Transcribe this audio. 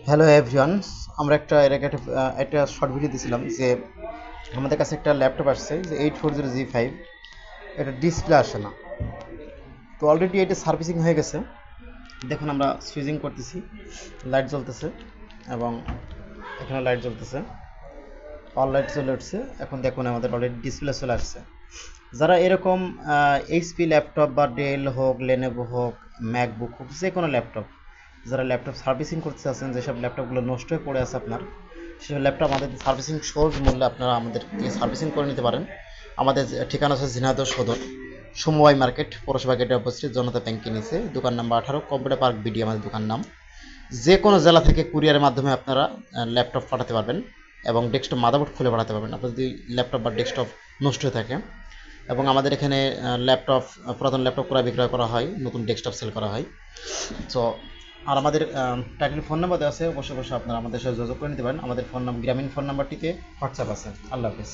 Hello everyone, আমরা এর আগে একটা শর্ট ভিডিও দিয়েছিলাম যে আমাদের কাছে একটা ল্যাপটপ আসছে যে 840G5। এটা ডিসপ্লে আসে না, তো অলরেডি এটা সার্ভিসিং হয়ে গেছে। দেখুন আমরা সুইচিং করতেছি, লাইট জ্বলতেছে এবং এখানে লাইট জ্বলতেছে, অল লাইট চলে উঠছে। এখন দেখুন আমাদের অলরেডি ডিসপ্লে চলে আসছে। যারা এরকম এইচপি ল্যাপটপ বা ডেল হোক, লেনোভো হোক, ম্যাকবুক হোক, যে কোনো ল্যাপটপ, যারা ল্যাপটপ সার্ভিসিং করতে চাচ্ছেন, যেসব ল্যাপটপগুলো নষ্ট হয়ে পড়ে আছে আপনার, সেসব ল্যাপটপ আমাদের সার্ভিসিং সহজ মূল্যে আপনারা আমাদের দিয়ে সার্ভিসিং করে নিতে পারেন। আমাদের ঠিকানা হচ্ছে ঝিনাইদহ সদর, সমবায় মার্কেট, পৌরসভা গেটে অবস্থিত, জনতা ব্যাংকের নিচে, দোকান নাম্বার 18, কম্পিউটার পার্ক বিডি আমাদের দোকান নাম। যে কোনো জেলা থেকে কুরিয়ারের মাধ্যমে আপনারা ল্যাপটপ পাঠাতে পারবেন এবং ডেস্কটপ মাদারবোর্ড খুলে পাঠাতে পারবেন আপনার যদি ল্যাপটপ বা ডেস্কটপ নষ্ট হয়ে থাকে। এবং আমাদের এখানে ল্যাপটপ, পুরাতন ল্যাপটপ ক্রয় বিক্রয় করা হয়, নতুন ডেস্কটপ সেল করা হয়। সো আর আমাদের টাইটেল ফোন নাম্বার দেওয়া আছে, অবশ্যই আপনারা আমাদের সাথে যোগাযোগ করে নিতে পারেন। আমাদের গ্রামীণ ফোন নাম্বারটিতে হোয়াটসঅ্যাপ আছে। আল্লাহ হাফেজ।